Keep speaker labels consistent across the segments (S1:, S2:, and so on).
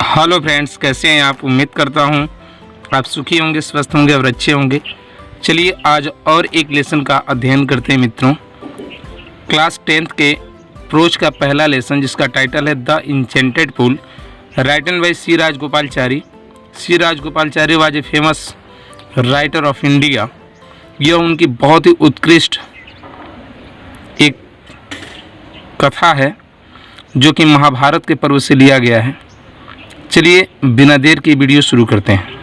S1: Hello friends, कैसे हैं आप। उम्मीद करता हूं आप सुखी होंगे, स्वस्थ होंगे और अच्छे होंगे। चलिए आज और एक लेसन का अध्ययन करते हैं मित्रों। क्लास 10th के प्रोज का पहला लेसन जिसका टाइटल है the enchanted pool, written by C Rajagopalachari. C Rajagopalachari was a famous writer of India. यह उनकी बहुत ही उत्कृष्ट एक कथा है जो कि महाभारत के पर्व से लिया गया है। चलिए बिना देर के वीडियो शुरू करते हैं।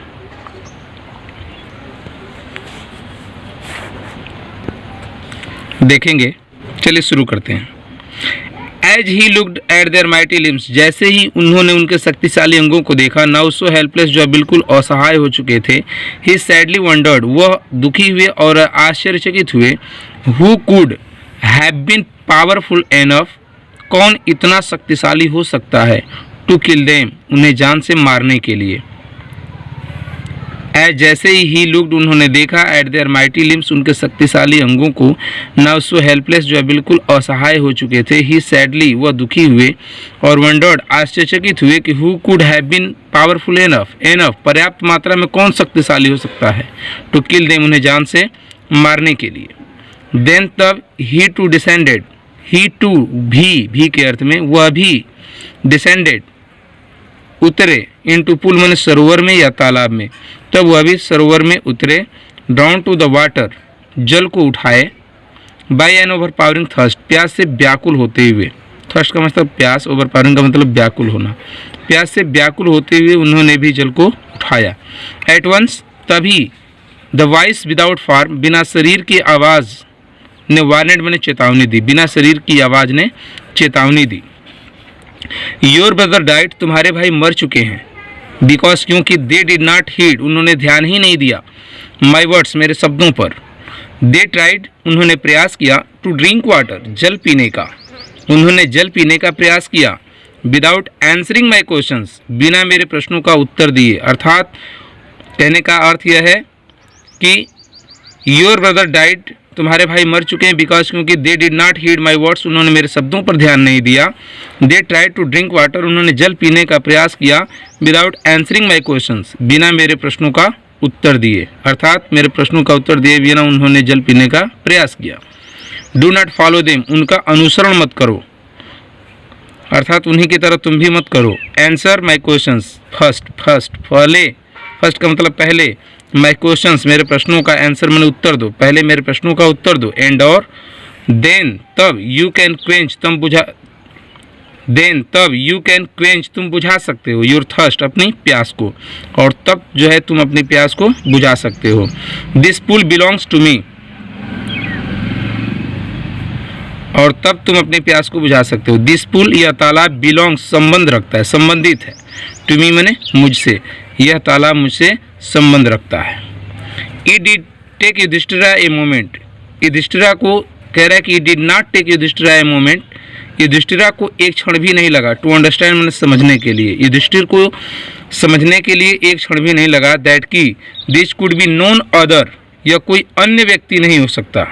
S1: देखेंगे, चलिए शुरू करते हैं। As he looked at their mighty limbs, जैसे ही उन्होंने उनके शक्तिशाली अंगों को देखा, नाउ सो हेल्पलेस, जो बिल्कुल असहाय हो चुके थे, ही सैडली वंडर्ड, वह दुखी हुए और आश्चर्यचकित हुए, who could have been powerful enough, कौन इतना शक्तिशाली हो सकता है, टू किल देम, उन्हें जान से मारने के लिए। एज जैसे ही लुक्ड, उन्होंने देखा, एट देयर माइटी लिम्स, उनके शक्तिशाली अंगों को, नाउ सो हेल्पलेस, जो बिल्कुल असहाय हो चुके थे, ही सैडली, वह दुखी हुए और वंडर्ड, आश्चर्यचकित हुए कि who could have been powerful enough, पर्याप्त मात्रा में कौन शक्तिशाली हो सकता है, टू किल देम, उन्हें जान से मारने के लिए। देन तब ही टू डिसेंडेड, ही टू भी के अर्थ में, वह भी डिसेंडेड उतरे, इनटू पूल माने सरोवर में या तालाब में, तब वह भी सरोवर में उतरे, डाउन टू द वाटर, जल को उठाए, by an overpowering thirst, प्यास से व्याकुल होते हुए। थर्स्ट का मतलब प्यास, ओवर पावरिंग का मतलब व्याकुल होना। प्यास से व्याकुल होते हुए उन्होंने भी जल को उठाया। एट वंस, तभी, द वॉइस विदाउट फॉर्म, बिना शरीर की आवाज़ ने, वार्नेड मैंने चेतावनी दी, बिना शरीर की आवाज़ ने चेतावनी दी। योर ब्रदर डाइड, तुम्हारे भाई मर चुके हैं, बिकॉज, क्योंकि, दे डिड नॉट हीड, उन्होंने ध्यान ही नहीं दिया, माई वर्ड्स, मेरे शब्दों पर। दे ट्राइड, उन्होंने प्रयास किया, टू ड्रिंक वाटर, जल पीने का, उन्होंने जल पीने का प्रयास किया, विदाउट आंसरिंग माई क्वेश्चंस, बिना मेरे प्रश्नों का उत्तर दिए। अर्थात कहने का अर्थ यह है कि योर ब्रदर डाइड, तुम्हारे भाई मर चुके हैं, बिकॉज, क्योंकि, they did not heed my words, उन्होंने मेरे शब्दों पर ध्यान नहीं दिया। They tried to drink water, उन्होंने जल पीने का प्रयास किया, विदाउट आंसरिंग माई क्वेश्चंस, बिना मेरे प्रश्नों का उत्तर दिए। अर्थात मेरे प्रश्नों का उत्तर दिए बिना उन्होंने जल पीने का प्रयास किया। डू नॉट फॉलो देम, उनका अनुसरण मत करो, अर्थात उन्हीं की तरह तुम भी मत करो। आंसर माई क्वेश्चंस फर्स्ट का मतलब पहले, माई क्वेश्चंस, मेरे प्रश्नों का, आंसर मैंने उत्तर दो, पहले मेरे प्रश्नों का उत्तर दो। एंड और देन तब, यू कैन क्वेंच, तुम बुझा सकते हो, योर थर्स्ट, अपनी प्यास को, और तब जो है तुम अपनी प्यास को बुझा सकते हो। This pool belongs to me, और तब तुम अपनी प्यास को बुझा सकते हो। दिस पूल, यह तालाब, बिलोंग्स, संबंध रखता है, संबंधित है, टू मी मैंने मुझसे, यह तालाब मुझसे संबंध रखता है। It did take Yudhishthira a moment, Yudhishthira को कह रहा है कि it did not take Yudhishthira a moment, Yudhishthira को एक क्षण भी नहीं लगा, टू अंडरस्टैंड मैंने समझने के लिए, युधिष्ठिर को समझने के लिए एक क्षण भी नहीं लगा, दैट की this could be known other, यह कोई अन्य व्यक्ति नहीं हो सकता,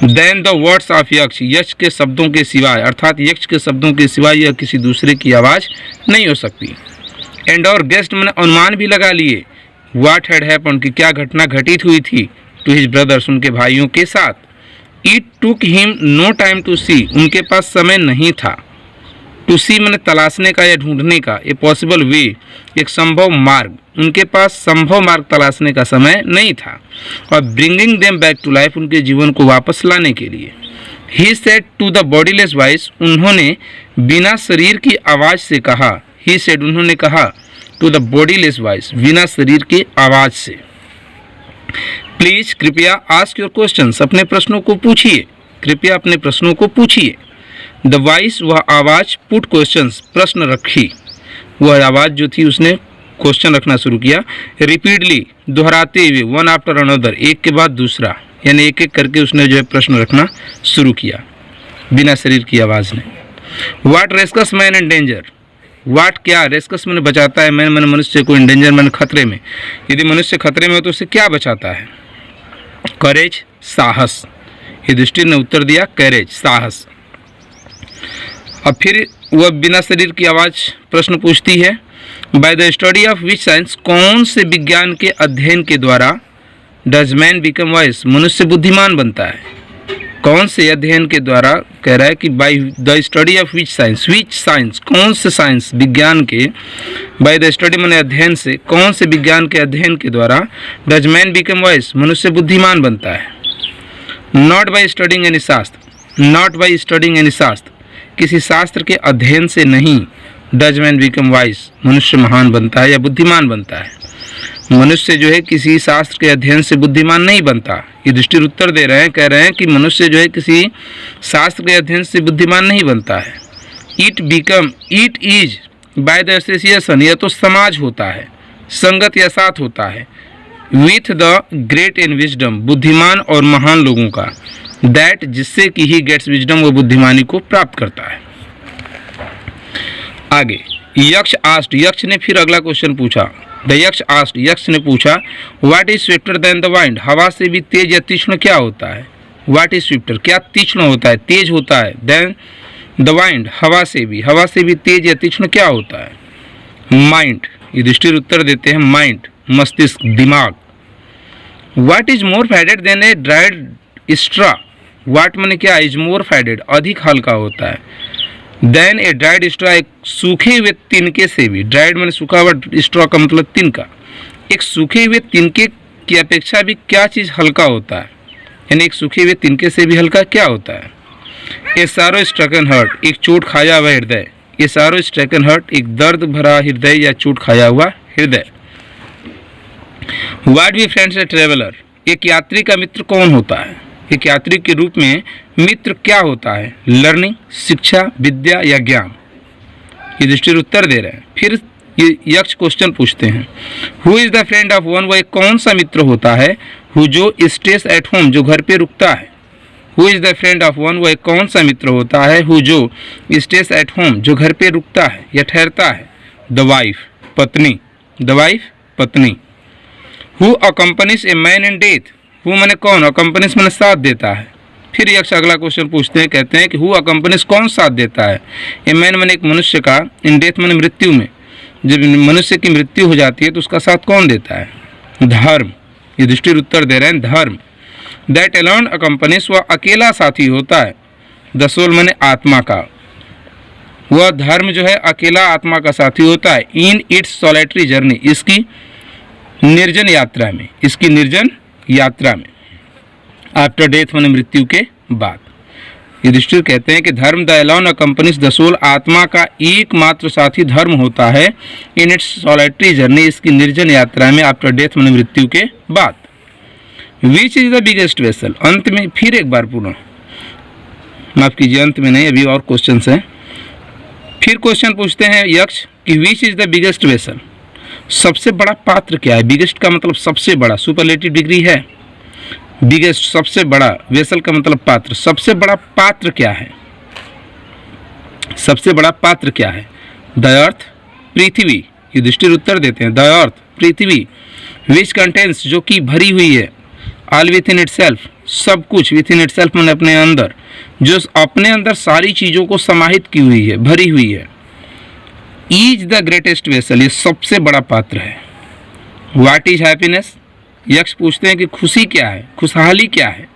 S1: देन द वर्ड्स ऑफ यक्ष, यक्ष के शब्दों के सिवाय, अर्थात यक्ष के शब्दों के सिवाय यह किसी दूसरे की आवाज़ नहीं हो सकती। एंड और गेस्ट, मैंने अनुमान भी लगा लिए, व्हाट हैड हैपन, कि क्या घटना घटित हुई थी, टू हिज ब्रदर्स, उनके भाइयों के साथ। It took him no time to see, उनके पास समय नहीं था, टू सी मैंने तलाशने का या ढूंढने का, ए पॉसिबल वे, एक संभव मार्ग, उनके पास संभव मार्ग तलाशने का समय नहीं था, और bringing them back to life, उनके जीवन को वापस लाने के लिए। He said to the bodiless voice, उन्होंने बिना शरीर की आवाज़ से कहा, ही सेड, उन्होंने कहा, टू द बॉडीलेस वॉइस, बिना शरीर की आवाज़ से। प्लीज, कृपया, आस्क योर क्वेश्चंस, अपने प्रश्नों को पूछिए, कृपया अपने प्रश्नों को पूछिए। द वॉइस, वह आवाज़, पुट क्वेश्चंस, प्रश्न रखी, वह आवाज़ जो थी उसने क्वेश्चन रखना शुरू किया, रिपीटली, दोहराते हुए, वन आफ्टर अनदर, एक के बाद दूसरा, यानी एक एक करके उसने जो है प्रश्न रखना शुरू किया बिना शरीर की आवाज़ ने। व्हाट रेस्कस मैन इन डेंजर, वाट क्या, रेस्कस मैंने बचाता है, मैंने मनुष्य को, इन डेंजर मैंने खतरे में, यदि मनुष्य खतरे में हो तो उसे क्या बचाता है, करेज, साहस। युधिष्ठिर ने उत्तर दिया, करेज, साहस। अब फिर वह बिना शरीर की आवाज़ प्रश्न पूछती है। By the study of which science, कौन से विज्ञान के अध्ययन के द्वारा डज मैन बिकम वाइज, मनुष्य बुद्धिमान बनता है। कौन से अध्ययन के द्वारा, कह रहा है कि by the study of which science, कौन से साइंस विज्ञान के, बाय द स्टडी मैंने अध्ययन से, कौन से विज्ञान के अध्ययन के द्वारा डज मैन बिकम वाइज, मनुष्य बुद्धिमान बनता है। नॉट बाय स्टडिंग एनी शास्त्र, नॉट बाय स्टडिंग एनी शास्त्र, किसी शास्त्र के अध्ययन से नहीं डज मैन बिकम वाइज, मनुष्य महान बनता है या बुद्धिमान बनता है। मनुष्य जो है किसी शास्त्र के अध्ययन से बुद्धिमान नहीं बनता। युधिष्ठिर उत्तर दे रहे हैं, कह रहे हैं कि मनुष्य जो है किसी शास्त्र के अध्ययन से बुद्धिमान नहीं बनता है। It is by the association, यह तो समाज होता है, संगत या साथ होता है, with the great in wisdom, बुद्धिमान और महान लोगों का, दैट जिससे कि ही गेट्स विजडम, वो बुद्धिमानी को प्राप्त करता है। आगे यक्ष आस्ट, यक्ष ने फिर अगला क्वेश्चन पूछा। द यक्ष आस्ट, यक्ष ने पूछा what is swifter than the wind, हवा से भी तेज या तीक्ष्ण क्या होता है। व्हाट इज स्विफ्टर, क्या तीक्ष्ण होता है, तेज होता है। देन द वाइंड, हवा से भी तेज या तीक्ष्ण क्या होता है। माइंड, युधिष्ठिर उत्तर देते हैं माइंड, मस्तिष्क, दिमाग। What is more fated than a dried straw, what मैंने क्या, इज मोर फैटेड, अधिक हल्का होता है। देन ए ड्राइड स्ट्रा, एक सूखे हुए तिनके से भी, ड्राइड मैंने सूखा हुआ, स्ट्रॉ का मतलब तिनका, एक सूखे हुए तिनके की अपेक्षा भी क्या चीज़ हल्का होता है, यानी एक सूखे हुए तिनके से भी हल्का क्या होता है। ए सारो स्ट्रकन हर्ट, एक चोट खाया हुआ हृदय। ए सारो स्ट्रकन हर्ट, एक दर्द भरा हृदय या चोट खाया हुआ हृदय। What be friends a traveller, एक यात्री का मित्र कौन होता है। एक यात्री के रूप में मित्र क्या होता है। लर्निंग, शिक्षा, विद्या या ज्ञान। युधिष्ठिर उत्तर दे रहे हैं। फिर ये यक्ष क्वेश्चन पूछते हैं, who is the friend of one, वो एक कौन सा मित्र होता है, हु जो स्टेस एट होम, जो घर पे रुकता है। Who is the friend of one, वो एक कौन सा मित्र होता है, हु जो स्टेस एट होम, जो घर पे रुकता है या ठहरता है। द वाइफ, पत्नी, द वाइफ, पत्नी। Who accompanies a man in death, who मैंने कौन, अकम्पनीज मैंने साथ देता है। फिर यक्ष अगला क्वेश्चन पूछते हैं, कहते हैं कि हु अकम्पनीज, कौन साथ देता है। ए मैन मैंने एक मनुष्य का, इन डेथ मैंने मृत्यु में, जब मनुष्य की मृत्यु हो जाती है तो उसका साथ कौन देता है। धर्म, युधिष्ठिर उत्तर दे रहे हैं धर्म। दैट अलोन अकम्पनीज, वह अकेला साथी होता है। द सोल मैंने आत्मा का, वह धर्म जो है अकेला आत्मा का साथी होता है। इन इट्स सॉलिटरी जर्नी, इसकी निर्जन यात्रा में, इसकी निर्जन यात्रा में। आफ्टर डेथ मैंने मृत्यु के बाद। युधिष्ठिर कहते हैं कि dharma the alone accompanies the soul, आत्मा का एकमात्र साथी धर्म होता है। इन इट्स सॉलिटरी जर्नी, इसकी निर्जन यात्रा में। आफ्टर डेथ मैंने मृत्यु के बाद। Which is the biggest vessel, अंत में फिर एक बार पुनः, माफ कीजिए अंत में नहीं, अभी और क्वेश्चन हैं। फिर क्वेश्चन पूछते हैं यक्ष कि which is the biggest vessel, सबसे बड़ा पात्र क्या है। बिगेस्ट का मतलब सबसे बड़ा, सुपरलेटिव डिग्री है। बिगेस्ट सबसे बड़ा, वेसल का मतलब पात्र, सबसे बड़ा पात्र क्या है। सबसे बड़ा पात्र क्या है। द अर्थ, पृथ्वी। युधिष्ठिर उत्तर देते हैं the earth, Prithvi. Which contains, जो कि भरी हुई है। ऑल विथ इन इटसेल्फ, सब कुछ। विथ इन इटसेल्फ मैंने अपने अंदर, जो अपने अंदर सारी चीज़ों को समाहित की हुई है, भरी हुई है। इज द ग्रेटेस्ट वेसल, ये सबसे बड़ा पात्र है। व्हाट इज हैप्पीनेस, यक्ष पूछते हैं कि खुशी क्या है, खुशहाली क्या है।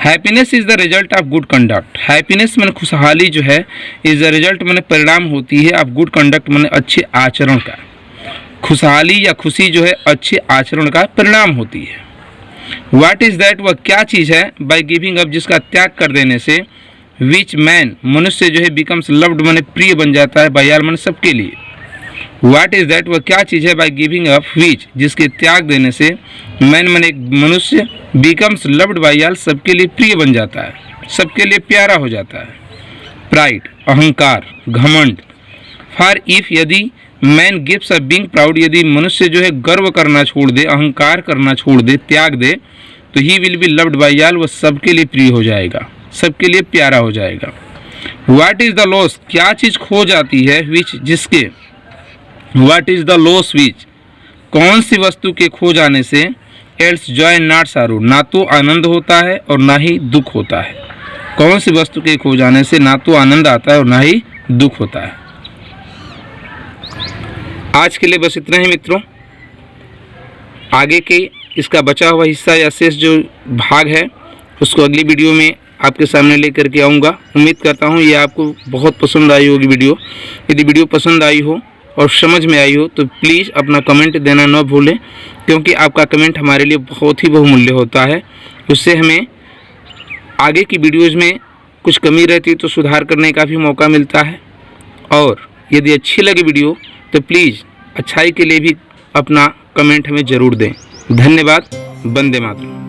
S1: Happiness is the result of good conduct, happiness मैंने खुशहाली जो है इज द रिजल्ट मैंने परिणाम होती है ऑफ गुड कंडक्ट मैंने अच्छे आचरण का। खुशहाली या खुशी जो है अच्छे आचरण का परिणाम होती है। व्हाट इज दैट, वह क्या चीज़ है, बाय गिविंग अप, जिसका त्याग कर देने से, विच मैन, मनुष्य जो है बिकम्स लव्ड मैंने प्रिय बन जाता है, बाय ऑल मैंने सबके लिए। व्हाट इज दैट, वह क्या चीज़ है, बाय गिविंग अप विच, जिसके त्याग देने से मैन मैंने एक मनुष्य बिकम्स लव्ड बाय ऑल, सबके लिए प्रिय बन जाता है, सबके लिए प्यारा हो जाता है। प्राइड, अहंकार, घमंड। फॉर इफ, यदि man gives up being proud, यदि मनुष्य जो है गर्व करना छोड़ दे, अहंकार करना छोड़ दे, त्याग दे, तो he will be loved by all, वह सबके लिए प्रिय हो जाएगा, सबके लिए प्यारा हो जाएगा। व्हाट इज द लॉस, क्या चीज़ खो जाती है, विच, जिसके। What is the loss which, कौन सी वस्तु के खो जाने से, एल्स जॉय नॉट सारो, ना तो आनंद होता है और ना ही दुख होता है। कौन सी वस्तु के खो जाने से ना तो आनंद आता है और ना ही दुख होता है। आज के लिए बस इतना ही मित्रों। आगे के इसका बचा हुआ हिस्सा या शेष जो भाग है उसको अगली वीडियो में आपके सामने लेकर के आऊँगा। उम्मीद करता हूँ ये आपको बहुत पसंद आई होगी वीडियो। यदि वीडियो पसंद आई हो और समझ में आई हो तो प्लीज़ अपना कमेंट देना न भूलें, क्योंकि आपका कमेंट हमारे लिए बहुत ही बहुमूल्य होता है। उससे हमें आगे की वीडियोज़ में कुछ कमी रहती है तो सुधार करने का भी मौका मिलता है। और यदि अच्छी लगे वीडियो तो प्लीज़ अच्छाई के लिए भी अपना कमेंट हमें ज़रूर दें। धन्यवाद। वंदे मातरम।